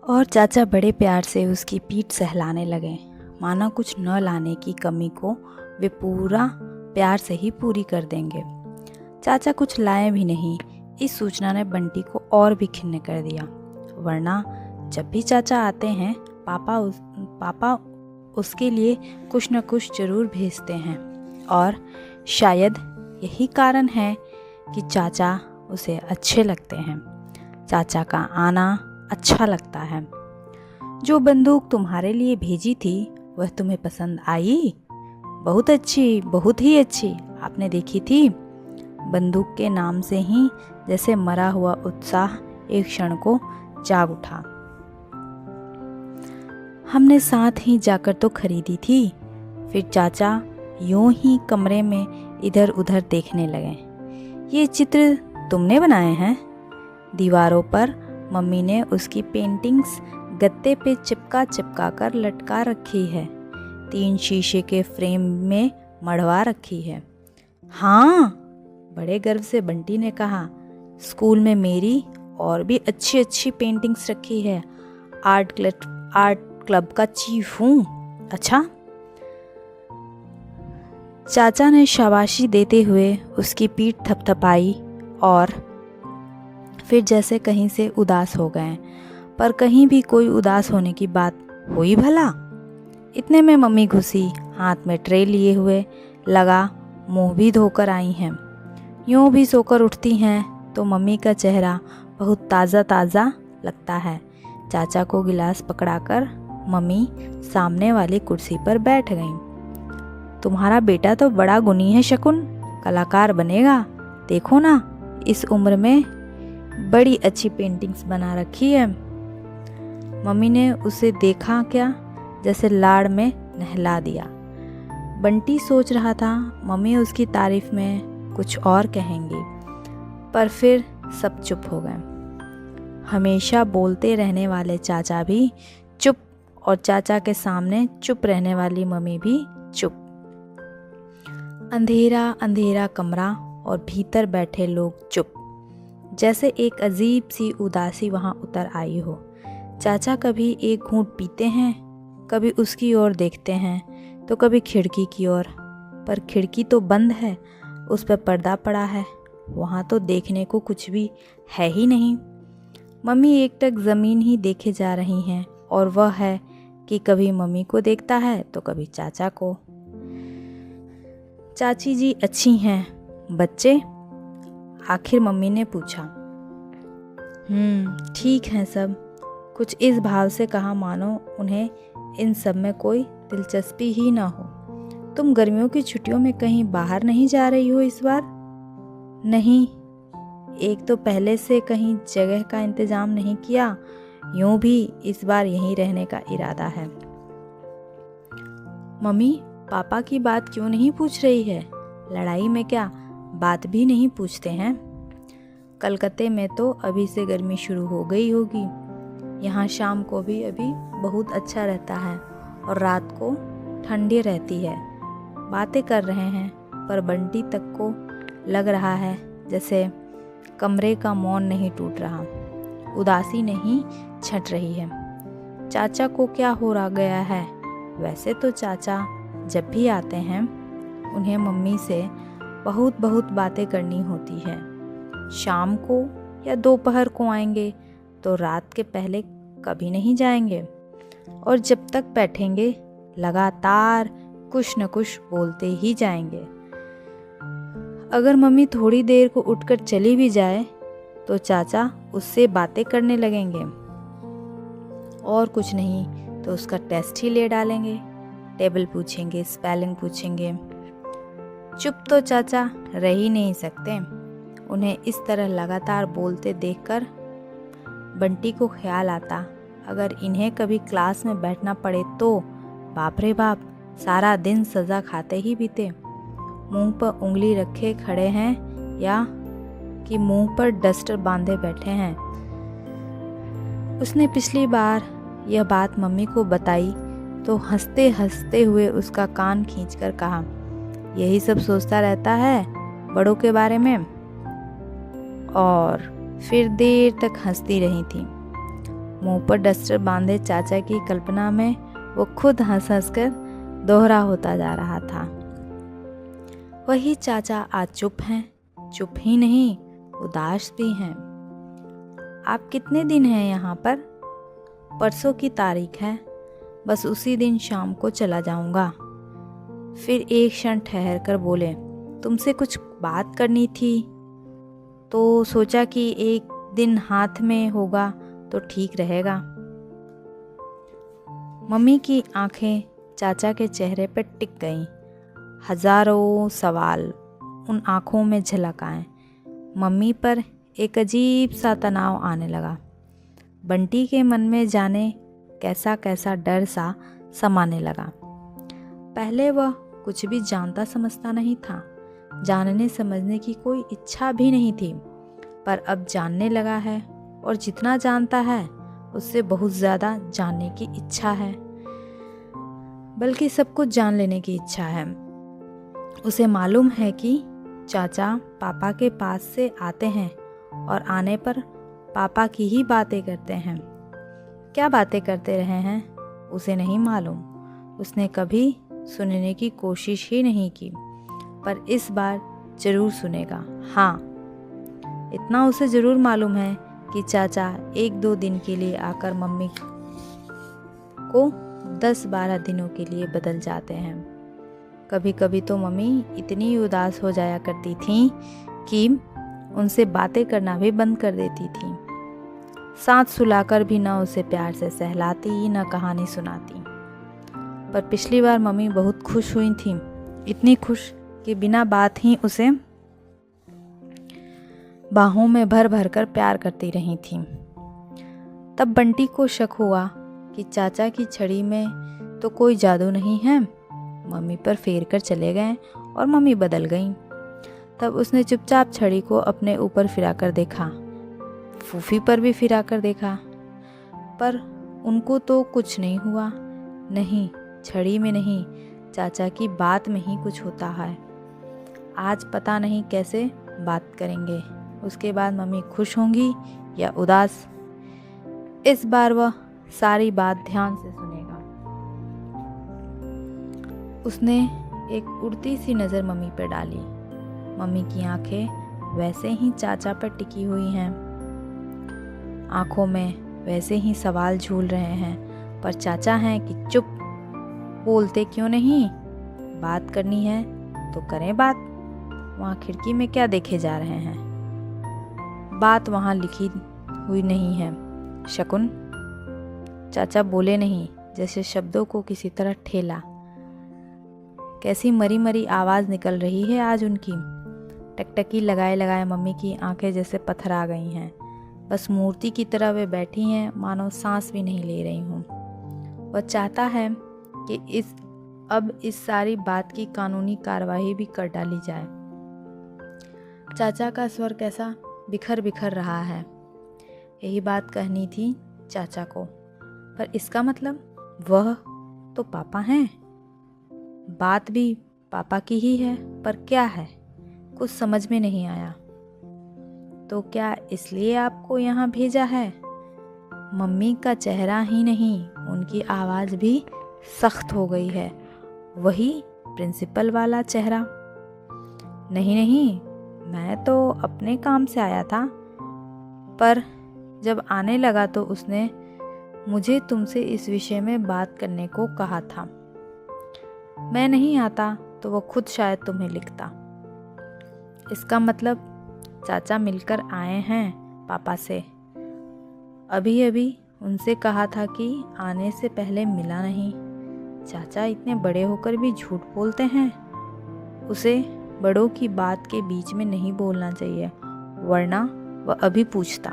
और चाचा बड़े प्यार से उसकी पीठ सहलाने लगे, मानो कुछ न लाने की कमी को वे पूरा प्यार से ही पूरी कर देंगे। चाचा कुछ लाए भी नहीं। इस सूचना ने बंटी को और भी खिन्न कर दिया, वरना जब भी चाचा आते हैं पापा उसके लिए कुछ न कुछ जरूर भेजते हैं। और शायद यही कारण है कि चाचा उसे अच्छे लगते हैं। चाचा का आना अच्छा लगता है। जो बंदूक तुम्हारे लिए भेजी थी वह तुम्हें पसंद आई? बहुत अच्छी, बहुत ही अच्छी। आपने देखी थी? बंदूक के नाम से ही जैसे मरा हुआ उत्साह एक क्षण को जाग उठा। हमने साथ ही जाकर तो खरीदी थी। फिर चाचा यूं ही कमरे में इधर उधर देखने लगे। ये चित्र तुमने बनाए हैं? दीवारों पर मम्मी ने उसकी पेंटिंग्स गत्ते पे चिपका कर लटका रखी है। 3 शीशे के फ्रेम में मढ़वा रखी है। हाँ, बड़े गर्व से बंटी ने कहा। स्कूल में मेरी और भी अच्छी अच्छी पेंटिंग्स रखी है। आर्ट क्लब का चीफ हूँ। अच्छा। चाचा ने शाबाशी देते हुए उसकी पीठ थपथपाई और फिर जैसे कहीं से उदास हो गए, पर कहीं भी कोई उदास होने की बात हुई भला? इतने में मम्मी घुसी, हाथ में ट्रे लिए हुए, लगा मुंह भी धोकर आई हैं। यूं भी सोकर उठती हैं तो मम्मी का चेहरा बहुत ताज़ा ताज़ा लगता है। चाचा को गिलास पकड़ाकर मम्मी सामने वाली कुर्सी पर बैठ गईं। तुम्हारा बेटा तो बड़ा गुणी है शकुन, कलाकार बनेगा। देखो ना, इस उम्र में बड़ी अच्छी पेंटिंग्स बना रखी है। मम्मी ने उसे देखा क्या, जैसे लाड़ में नहला दिया। बंटी सोच रहा था मम्मी उसकी तारीफ में कुछ और कहेंगी, पर फिर सब चुप हो गए। हमेशा बोलते रहने वाले चाचा भी चुप, और चाचा के सामने चुप रहने वाली मम्मी भी चुप। अंधेरा अंधेरा कमरा और भीतर बैठे लोग चुप, जैसे एक अजीब सी उदासी वहाँ उतर आई हो। चाचा कभी एक घूंट पीते हैं, कभी उसकी ओर देखते हैं, तो कभी खिड़की की ओर, पर खिड़की तो बंद है, उस पर पर्दा पड़ा है, वहाँ तो देखने को कुछ भी है ही नहीं। मम्मी एकटक ज़मीन ही देखे जा रही हैं, और वह है कि कभी मम्मी को देखता है तो कभी चाचा को। चाची जी अच्छी हैं बच्चे? आखिर मम्मी ने पूछा। ठीक हैं सब। कुछ इस भाव से कहा मानो उन्हें इन सब में कोई दिलचस्पी ही ना हो। तुम गर्मियों की छुट्टियों में कहीं बाहर नहीं जा रही हो इस बार? नहीं, एक तो पहले से कहीं जगह का इंतजाम नहीं किया, यूं भी इस बार यहीं रहने का इरादा है। मम्मी पापा की बात क्यों नहीं पूछ रही है? लड़ाई में क्या बात भी नहीं पूछते हैं? कलकत्ते में तो अभी से गर्मी शुरू हो गई होगी। यहाँ शाम को भी अभी बहुत अच्छा रहता है और रात को ठंडी रहती है। बातें कर रहे हैं, पर बंटी तक को लग रहा है जैसे कमरे का मौन नहीं टूट रहा, उदासी नहीं छट रही है। चाचा को क्या हो रहा गया है? वैसे तो चाचा जब भी आते हैं उन्हें मम्मी से बहुत बहुत बातें करनी होती है। शाम को या दोपहर को आएंगे तो रात के पहले कभी नहीं जाएंगे, और जब तक बैठेंगे लगातार कुछ न कुछ बोलते ही जाएंगे। अगर मम्मी थोड़ी देर को उठकर चली भी जाए तो चाचा उससे बातें करने लगेंगे, और कुछ नहीं तो उसका टेस्ट ही ले डालेंगे। टेबल पूछेंगे, स्पेलिंग पूछेंगे। चुप तो चाचा रह ही नहीं सकते। उन्हें इस तरह लगातार बोलते देखकर बंटी को ख्याल आता, अगर इन्हें कभी क्लास में बैठना पड़े तो बाप रे बाप, सारा दिन सज़ा खाते ही बीते। मुंह पर उंगली रखे खड़े हैं या कि मुंह पर डस्टर बांधे बैठे हैं। उसने पिछली बार यह बात मम्मी को बताई तो हंसते हंसते हुए उसका कान खींचकर कहा, यही सब सोचता रहता है बड़ों के बारे में। और फिर देर तक हंसती रही थी। मुंह पर डस्टर बांधे चाचा की कल्पना में वो खुद हंस हंस कर दोहरा होता जा रहा था। वही चाचा आज चुप हैं, चुप ही नहीं उदास भी हैं। आप कितने दिन हैं यहाँ पर? परसों की तारीख है, बस उसी दिन शाम को चला जाऊंगा। फिर एक क्षण ठहर कर बोले, तुमसे कुछ बात करनी थी, तो सोचा कि एक दिन हाथ में होगा तो ठीक रहेगा। मम्मी की आंखें चाचा के चेहरे पर टिक गईं। हजारों सवाल उन आंखों में झलक आए। मम्मी पर एक अजीब सा तनाव आने लगा। बंटी के मन में जाने कैसा कैसा डर सा समाने लगा। पहले वह कुछ भी जानता समझता नहीं था, जानने समझने की कोई इच्छा भी नहीं थी, पर अब जानने लगा है और जितना जानता है उससे बहुत ज़्यादा जानने की इच्छा है, बल्कि सब कुछ जान लेने की इच्छा है। उसे मालूम है कि चाचा पापा के पास से आते हैं और आने पर पापा की ही बातें करते हैं। क्या बातें करते रहे हैं उसे नहीं मालूम, उसने कभी सुनने की कोशिश ही नहीं की, पर इस बार जरूर सुनेगा। हाँ, इतना उसे जरूर मालूम है कि चाचा 1-2 दिन के लिए आकर मम्मी को 10-12 दिनों के लिए बदल जाते हैं। कभी कभी तो मम्मी इतनी उदास हो जाया करती थी कि उनसे बातें करना भी बंद कर देती थी। साथ सुलाकर भी न उसे प्यार से सहलाती न कहानी सुनाती। पर पिछली बार मम्मी बहुत खुश हुई थी, इतनी खुश कि बिना बात ही उसे बाहों में भर भर कर प्यार करती रही थी। तब बंटी को शक हुआ कि चाचा की छड़ी में तो कोई जादू नहीं है। मम्मी पर फेर कर चले गए और मम्मी बदल गईं। तब उसने चुपचाप छड़ी को अपने ऊपर फिरा कर देखा, फूफी पर भी फिरा कर देखा, पर उनको तो कुछ नहीं हुआ। नहीं, छड़ी में नहीं, चाचा की बात में ही कुछ होता है। आज पता नहीं कैसे बात करेंगे, उसके बाद मम्मी खुश होंगी या उदास। इस बार वह सारी बात ध्यान से सुनेगा। उसने एक उड़ती सी नज़र मम्मी पर डाली। मम्मी की आंखें वैसे ही चाचा पर टिकी हुई हैं, आंखों में वैसे ही सवाल झूल रहे हैं, पर चाचा हैं कि चुप, बोलते क्यों नहीं? बात करनी है तो करें बात। वहाँ खिड़की में क्या देखे जा रहे हैं? बात वहाँ लिखी हुई नहीं है। शकुन। चाचा बोले नहीं, जैसे शब्दों को किसी तरह ठेला। कैसी मरी मरी आवाज़ निकल रही है आज उनकी। टकटकी लगाए लगाए मम्मी की आंखें जैसे पत्थर आ गई हैं। बस मूर्ति की तरह वे बैठी हैं, मानो सांस भी नहीं ले रही हूँ। वह चाहता है कि अब इस सारी बात की कानूनी कार्रवाई भी कर डाली जाए। चाचा का स्वर कैसा बिखर बिखर रहा है। यही बात कहनी थी चाचा को, पर इसका मतलब वह तो पापा हैं। बात भी पापा की ही है, पर क्या है कुछ समझ में नहीं आया। तो क्या इसलिए आपको यहाँ भेजा है? मम्मी का चेहरा ही नहीं, उनकी आवाज़ भी सख्त हो गई है। वही प्रिंसिपल वाला चेहरा। नहीं नहीं, मैं तो अपने काम से आया था, पर जब आने लगा तो उसने मुझे तुमसे इस विषय में बात करने को कहा था। मैं नहीं आता तो वो खुद शायद तुम्हें लिखता। इसका मतलब चाचा मिलकर आए हैं पापा से। अभी अभी उनसे कहा था कि आने से पहले मिला नहीं। चाचा इतने बड़े होकर भी झूठ बोलते हैं। उसे बड़ों की बात के बीच में नहीं बोलना चाहिए, वरना वह अभी पूछता।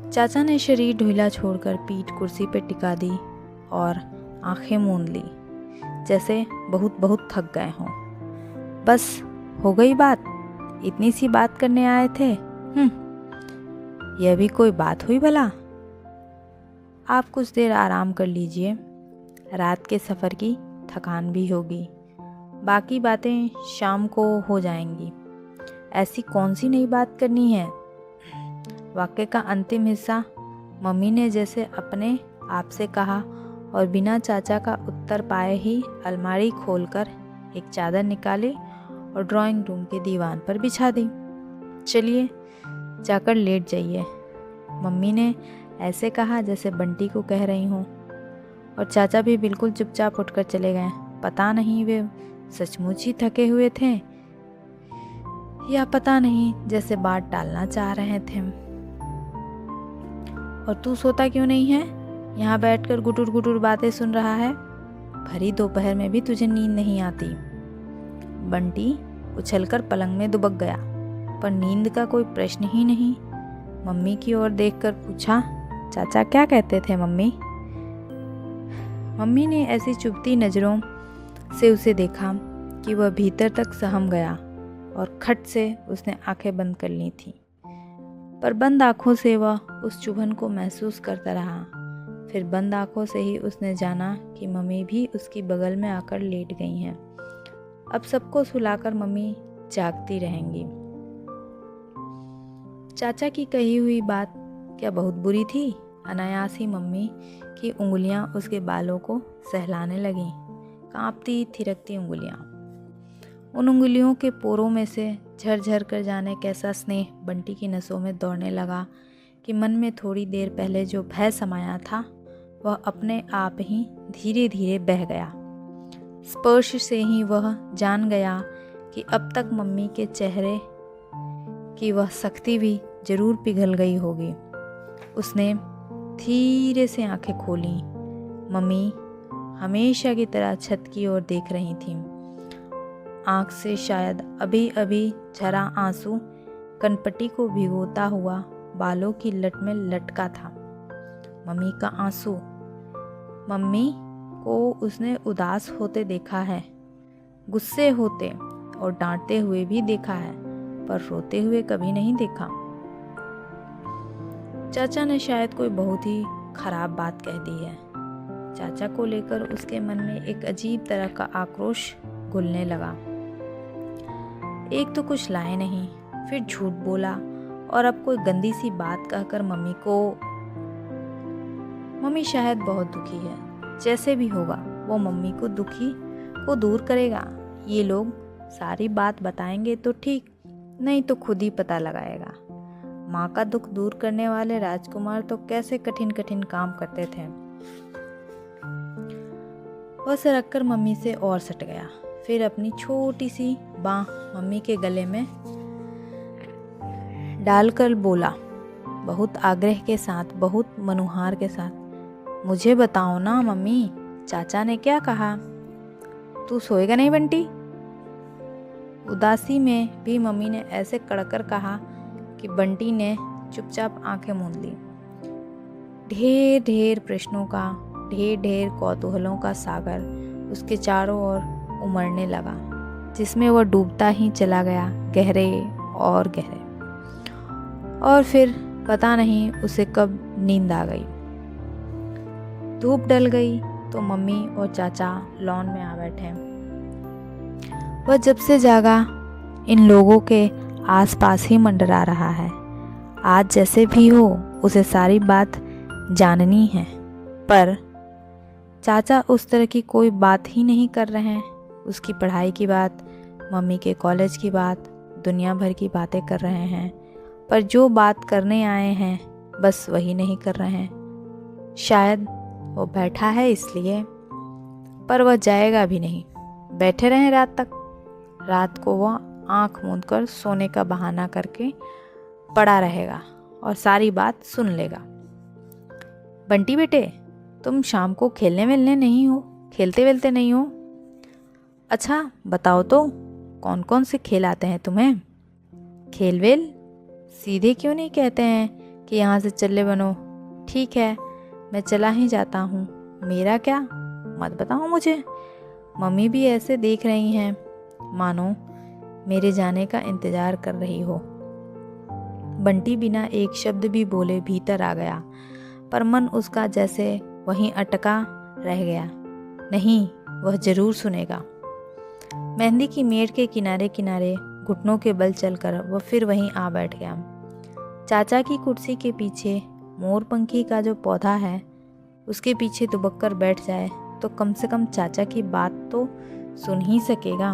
चाचा ने शरीर ढीला छोड़कर पीठ कुर्सी पर टिका दी और आंखें मूंद ली, जैसे बहुत बहुत थक गए हों। बस हो गई बात, इतनी सी बात करने आए थे। यह भी कोई बात हुई भला? आप कुछ देर आराम कर लीजिए, रात के सफ़र की थकान भी होगी। बाकी बातें शाम को हो जाएंगी। ऐसी कौन सी नई बात करनी है? वाक्य का अंतिम हिस्सा मम्मी ने जैसे अपने आप से कहा और बिना चाचा का उत्तर पाए ही अलमारी खोलकर एक चादर निकाली और ड्राइंग रूम के दीवान पर बिछा दी। चलिए जाकर लेट जाइए, मम्मी ने ऐसे कहा जैसे बंटी को कह रही हूँ। और चाचा भी बिल्कुल चुपचाप उठकर चले गए। पता नहीं वे सचमुच ही थके हुए थे या पता नहीं जैसे बात टालना चाह रहे थे। और तू सोता क्यों नहीं है? यहाँ बैठकर गुटुर गुटुर बातें सुन रहा है। भरी दोपहर में भी तुझे नींद नहीं आती। बंटी उछलकर पलंग में दुबक गया, पर नींद का कोई प्रश्न ही नहीं। मम्मी की ओर देखकर पूछा, चाचा क्या कहते थे मम्मी? मम्मी ने ऐसी चुभती नज़रों से उसे देखा कि वह भीतर तक सहम गया और खट से उसने आंखें बंद कर ली थीं। पर बंद आँखों से वह उस चुभन को महसूस करता रहा। फिर बंद आँखों से ही उसने जाना कि मम्मी भी उसकी बगल में आकर लेट गई हैं। अब सबको सुलाकर मम्मी जागती रहेंगी। चाचा की कही हुई बात क्या बहुत बुरी थी? अनायास ही मम्मी की उंगलियां उसके बालों को सहलाने लगीं, कांपती थिरकती उंगलियां। उन उंगलियों के पोरों में से झरझर कर जाने कैसा स्नेह बंटी की नसों में दौड़ने लगा कि मन में थोड़ी देर पहले जो भय समाया था वह अपने आप ही धीरे धीरे बह गया। स्पर्श से ही वह जान गया कि अब तक मम्मी के चेहरे की वह सख्ती भी जरूर पिघल गई होगी। उसने धीरे से आंखें खोली। मम्मी हमेशा की तरह छत की ओर देख रही थीं। आंख से शायद अभी अभी झरा आंसू कनपटी को भिगोता हुआ बालों की लट में लटका था। मम्मी का आंसू। मम्मी को उसने उदास होते देखा है, गुस्से होते और डांटते हुए भी देखा है, पर रोते हुए कभी नहीं देखा। चाचा ने शायद कोई बहुत ही खराब बात कह दी है। चाचा को लेकर उसके मन में एक अजीब तरह का आक्रोश घुलने लगा। एक तो कुछ लाए नहीं, फिर झूठ बोला और अब कोई गंदी सी बात कहकर मम्मी शायद बहुत दुखी है। जैसे भी होगा वो मम्मी को दुखी को दूर करेगा। ये लोग सारी बात बताएंगे तो ठीक, नहीं तो खुद ही पता लगाएगा। माँ का दुख दूर करने वाले राजकुमार तो कैसे कठिन कठिन काम करते थे। वह सरक कर मम्मी से और सट गया, फिर अपनी छोटी सी बाँह मम्मी के गले में डालकर बोला, बहुत आग्रह के साथ, बहुत मनुहार के साथ, मुझे बताओ ना मम्मी, चाचा ने क्या कहा? तू सोएगा नहीं बंटी? उदासी में भी मम्मी ने ऐसे कड़कर कहा कि बंटी ने चुपचाप आंखें मूंद ली। ढेर ढेर प्रश्नों का, ढेर ढेर कौतूहलों का सागर उसके चारों ओर उमड़ने लगा, जिसमें वह डूबता ही चला गया, गहरे और गहरे। और फिर पता नहीं उसे कब नींद आ गई। धूप डल गई तो मम्मी और चाचा लॉन में आ बैठे। वह जब से जागा इन लोगों के आसपास ही मंडरा रहा है। आज जैसे भी हो उसे सारी बात जाननी है, पर चाचा उस तरह की कोई बात ही नहीं कर रहे हैं। उसकी पढ़ाई की बात, मम्मी के कॉलेज की बात, दुनिया भर की बातें कर रहे हैं, पर जो बात करने आए हैं बस वही नहीं कर रहे हैं। शायद वो बैठा है इसलिए, पर वह जाएगा भी नहीं। बैठे रहें रात तक। रात को वह आंख मूंद कर सोने का बहाना करके पड़ा रहेगा और सारी बात सुन लेगा। बंटी बेटे, तुम शाम को खेलने वेलने नहीं हो, खेलते वेलते नहीं हो? अच्छा बताओ तो, कौन कौन से खेल आते हैं तुम्हें? खेल वेल सीधे क्यों नहीं कहते हैं कि यहाँ से चले बनो? ठीक है, मैं चला ही जाता हूँ, मेरा क्या, मत बताओ मुझे। मम्मी भी ऐसे देख रही हैं मानो मेरे जाने का इंतजार कर रही हो। बंटी बिना एक शब्द भी बोले भीतर आ गया, पर मन उसका जैसे वहीं अटका रह गया। नहीं, वह जरूर सुनेगा। मेहंदी की मेड़ के किनारे किनारे घुटनों के बल चलकर वह फिर वहीं आ बैठ गया। चाचा की कुर्सी के पीछे मोरपंखी का जो पौधा है उसके पीछे दुबक कर बैठ जाए तो कम से कम चाचा की बात तो सुन ही सकेगा।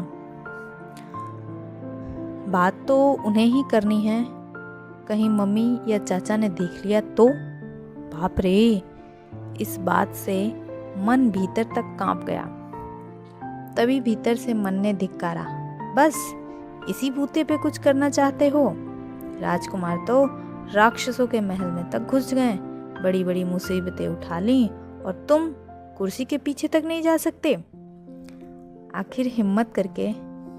बात तो उन्हें ही करनी है, कहीं मम्मी या चाचा ने देख लिया तो। बाप रे, इस बात से मन भीतर तक कांप गया। तभी भीतर से मन ने धिक्कारा, बस इसी बूते पे कुछ करना चाहते हो? राजकुमार तो राक्षसों के महल में तक घुस गए, बड़ी बड़ी मुसीबतें उठा ली और तुम कुर्सी के पीछे तक नहीं जा सकते। आखिर हिम्मत करके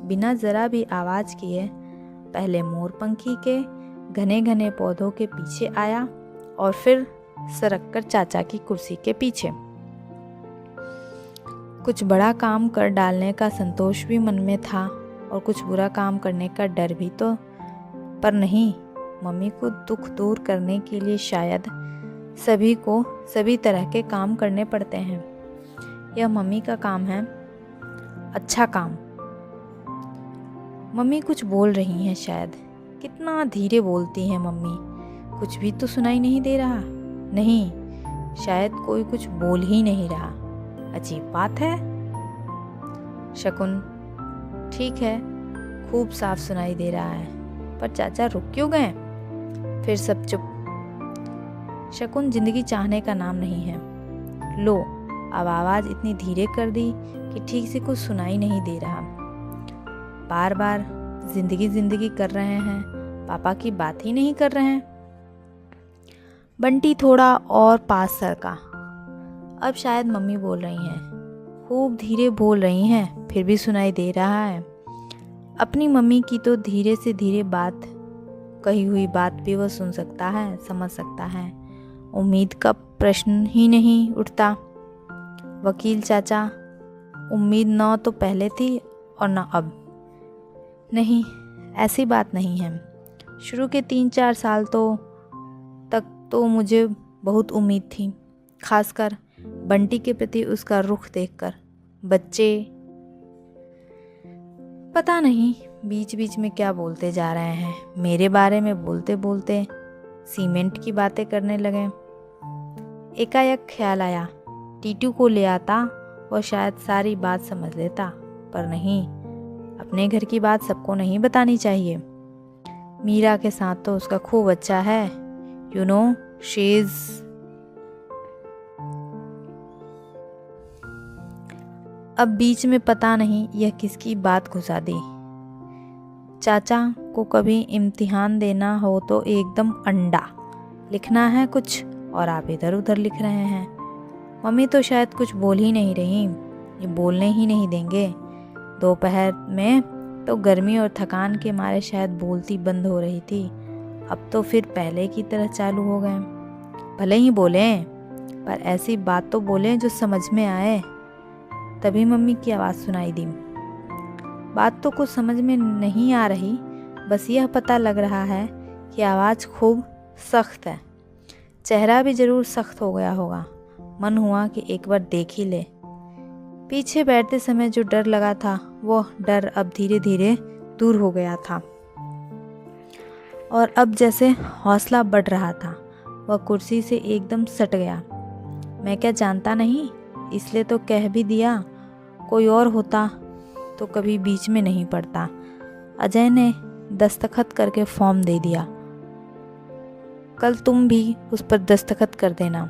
बिना जरा भी आवाज किए पहले मोरपंखी के घने घने पौधों के पीछे आया और फिर सरक कर चाचा की कुर्सी के पीछे। कुछ बड़ा काम कर डालने का संतोष भी मन में था और कुछ बुरा काम करने का डर भी तो, पर नहीं, मम्मी को दुख दूर करने के लिए शायद सभी को सभी तरह के काम करने पड़ते हैं। यह मम्मी का काम है, अच्छा काम। मम्मी कुछ बोल रही हैं शायद। कितना धीरे बोलती हैं मम्मी, कुछ भी तो सुनाई नहीं दे रहा। नहीं, शायद कोई कुछ बोल ही नहीं रहा। अजीब बात है। शकुन, ठीक है, खूब साफ सुनाई दे रहा है, पर चाचा रुक क्यों गए? फिर सब चुप। शकुन जिंदगी चाहने का नाम नहीं है। लो, अब आवाज इतनी धीरे कर दी कि ठीक से कुछ सुनाई नहीं दे रहा। बार बार जिंदगी जिंदगी कर रहे हैं, पापा की बात ही नहीं कर रहे हैं। बंटी थोड़ा और पास सरका। अब शायद मम्मी बोल रही हैं, खूब धीरे बोल रही हैं, फिर भी सुनाई दे रहा है। अपनी मम्मी की तो धीरे से धीरे बात, कही हुई बात भी वह सुन सकता है, समझ सकता है। उम्मीद का प्रश्न ही नहीं उठता। वकील चाचा, उम्मीद न तो पहले थी और न अब। नहीं, ऐसी बात नहीं है। शुरू के 3-4 साल तक तो मुझे बहुत उम्मीद थी, खासकर बंटी के प्रति उसका रुख देखकर। बच्चे, पता नहीं बीच बीच में क्या बोलते जा रहे हैं। मेरे बारे में बोलते बोलते सीमेंट की बातें करने लगे। एकाएक ख्याल आया, टीटू को ले आता और शायद सारी बात समझ लेता, पर नहीं, अपने घर की बात सबको नहीं बतानी चाहिए। मीरा के साथ तो उसका खूब अच्छा है, यू नो, शी इज। अब बीच में पता नहीं यह किसकी बात घुसा दी। चाचा को कभी इम्तिहान देना हो तो एकदम अंडा लिखना है कुछ और आप इधर उधर लिख रहे हैं। मम्मी तो शायद कुछ बोल ही नहीं रही, ये बोलने ही नहीं देंगे। दोपहर में तो गर्मी और थकान के मारे शायद बोलती बंद हो रही थी, अब तो फिर पहले की तरह चालू हो गए। भले ही बोलें, पर ऐसी बात तो बोलें जो समझ में आए। तभी मम्मी की आवाज़ सुनाई दी। बात तो कुछ समझ में नहीं आ रही, बस यह पता लग रहा है कि आवाज़ खूब सख्त है। चेहरा भी ज़रूर सख्त हो गया होगा। मन हुआ कि एक बार देख ही ले। पीछे बैठते समय जो डर लगा था, वो डर अब धीरे धीरे दूर हो गया था और अब जैसे हौसला बढ़ रहा था। वह कुर्सी से एकदम सट गया। मैं क्या जानता नहीं, इसलिए तो कह भी दिया। कोई और होता तो कभी बीच में नहीं पड़ता। अजय ने दस्तखत करके फॉर्म दे दिया, कल तुम भी उस पर दस्तखत कर देना।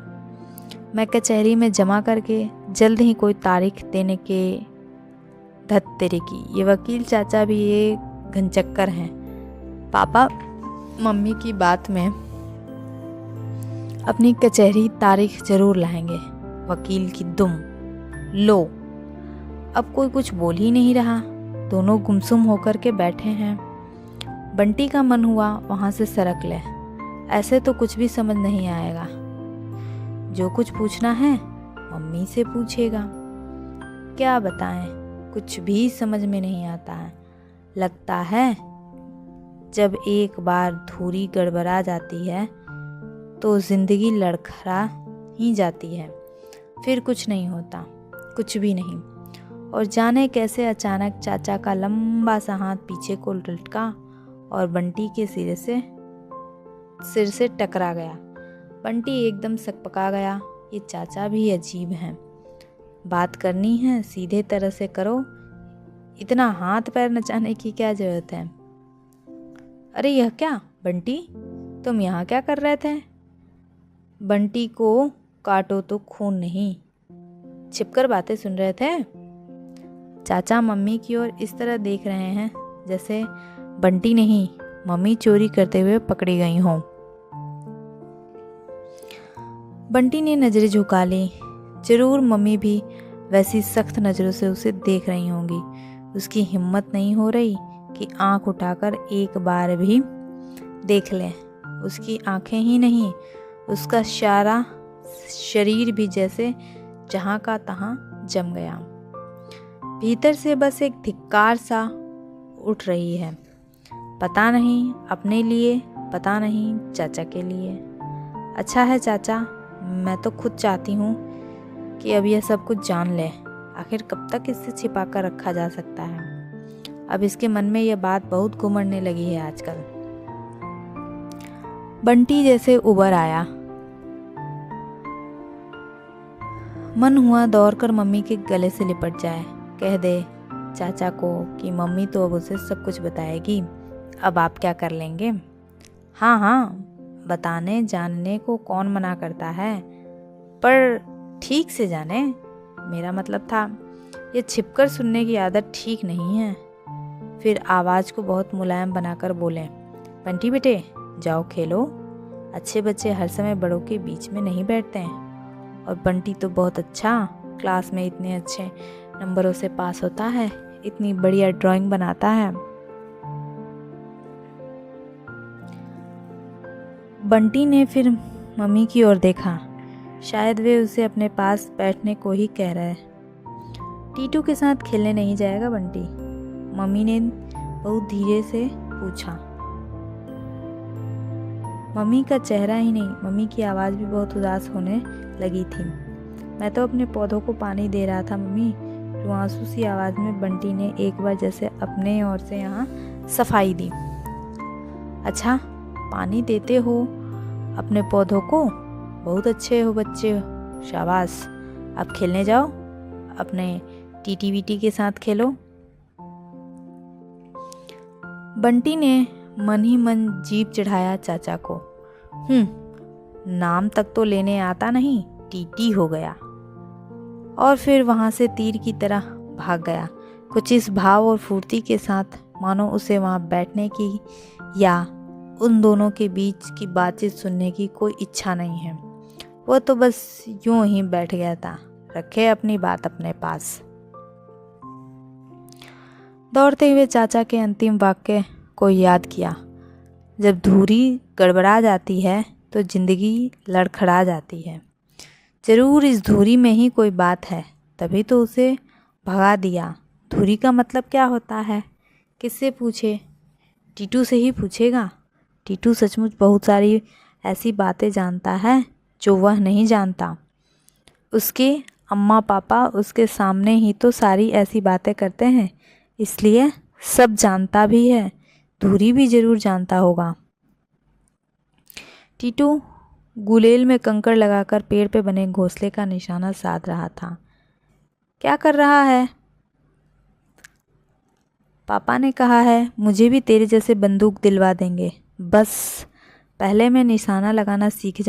मैं कचहरी में जमा करके जल्द ही कोई तारीख देने के धत तेरे की। ये वकील चाचा भी ये घनचक्कर हैं। पापा मम्मी की बात में अपनी कचहरी तारीख जरूर लाएंगे। वकील की दुम। लो, अब कोई कुछ बोल ही नहीं रहा। दोनों गुमसुम होकर के बैठे हैं। बंटी का मन हुआ वहाँ से सरक ले। ऐसे तो कुछ भी समझ नहीं आएगा। जो कुछ पूछना है मम्मी से पूछेगा। क्या बताएं, कुछ भी समझ में नहीं आता है। लगता है जब एक बार धुरी गड़बड़ा जाती है तो जिंदगी लड़खड़ा ही जाती है, फिर कुछ नहीं होता, कुछ भी नहीं। और जाने कैसे अचानक चाचा का लंबा सा हाथ पीछे को लटका और बंटी के सिरे से सिर से टकरा गया। बंटी एकदम सकपका गया। ये चाचा भी अजीब हैं। बात करनी है सीधे तरह से करो, इतना हाथ पैर नचाने की क्या जरूरत है। अरे यह क्या बंटी, तुम यहाँ क्या कर रहे थे? बंटी को काटो तो खून नहीं, छिपकर बातें सुन रहे थे। चाचा मम्मी की ओर इस तरह देख रहे हैं जैसे बंटी नहीं, मम्मी चोरी करते हुए पकड़ी गई हों। बंटी ने नजरें झुका ली। जरूर मम्मी भी वैसी सख्त नज़रों से उसे देख रही होंगी। उसकी हिम्मत नहीं हो रही कि आंख उठाकर एक बार भी देख ले। उसकी आंखें ही नहीं, उसका सारा शरीर भी जैसे जहाँ का तहाँ जम गया। भीतर से बस एक धिक्कार सा उठ रही है, पता नहीं अपने लिए, पता नहीं चाचा के लिए। अच्छा है चाचा, मैं तो खुद चाहती हूँ कि अब यह सब कुछ जान ले। आखिर कब तक इससे छिपा कर रखा जा सकता है। अब इसके मन में यह बात बहुत घुमड़ने लगी है आजकल। बंटी जैसे उबर आया। मन हुआ दौड़कर मम्मी के गले से लिपट जाए, कह दे चाचा को कि मम्मी तो अब उसे सब कुछ बताएगी, अब आप क्या कर लेंगे। हाँ हाँ, बताने जानने को कौन मना करता है, पर ठीक से जाने। मेरा मतलब था ये छिपकर सुनने की आदत ठीक नहीं है। फिर आवाज़ को बहुत मुलायम बनाकर बोले, बंटी बेटे जाओ खेलो, अच्छे बच्चे हर समय बड़ों के बीच में नहीं बैठते हैं। और बंटी तो बहुत अच्छा, क्लास में इतने अच्छे नंबरों से पास होता है, इतनी बढ़िया ड्राइंग बनाता है। बंटी ने फिर मम्मी की ओर देखा, शायद वे उसे अपने पास बैठने को ही कह रहे। टीटू के साथ खेलने नहीं जाएगा बंटी? मम्मी ने बहुत धीरे से पूछा। मम्मी का चेहरा ही नहीं, मम्मी की आवाज़ भी बहुत उदास होने लगी थी। मैं तो अपने पौधों को पानी दे रहा था मम्मी। रुआंसू सी आवाज़ में बंटी ने एक बार जैसे अपने ओर से यहाँ सफाई दी। अच्छा, पानी देते हो अपने पौधों को? बहुत अच्छे हो बच्चे, शाबाश। अब खेलने जाओ, अपने टीटी वीटी के साथ खेलो। बंटी ने मन ही मन जीभ चढ़ाया चाचा को। नाम तक तो लेने आता नहीं, टीटी हो गया। और फिर वहाँ से तीर की तरह भाग गया, कुछ इस भाव और फुर्ती के साथ मानो उसे वहाँ बैठने की या उन दोनों के बीच की बातचीत सुनने की कोई इच्छा नहीं है। वो तो बस यूं ही बैठ गया था, रखे अपनी बात अपने पास। दौड़ते हुए चाचा के अंतिम वाक्य को याद किया, जब धुरी गड़बड़ा जाती है तो जिंदगी लड़खड़ा जाती है। जरूर इस धुरी में ही कोई बात है, तभी तो उसे भगा दिया। धुरी का मतलब क्या होता है, किससे पूछे? टीटू से ही पूछेगा। टीटू सचमुच बहुत सारी ऐसी बातें जानता है जो वह नहीं जानता। उसके अम्मा पापा उसके सामने ही तो सारी ऐसी बातें करते हैं, इसलिए सब जानता भी है। धुरी भी जरूर जानता होगा। टीटू गुलेल में कंकड़ लगाकर पेड़ पे बने घोंसले का निशाना साध रहा था। क्या कर रहा है? पापा ने कहा है मुझे भी तेरे जैसे बंदूक दिलवा देंगे, बस पहले मैं निशाना लगाना सीख जाऊं।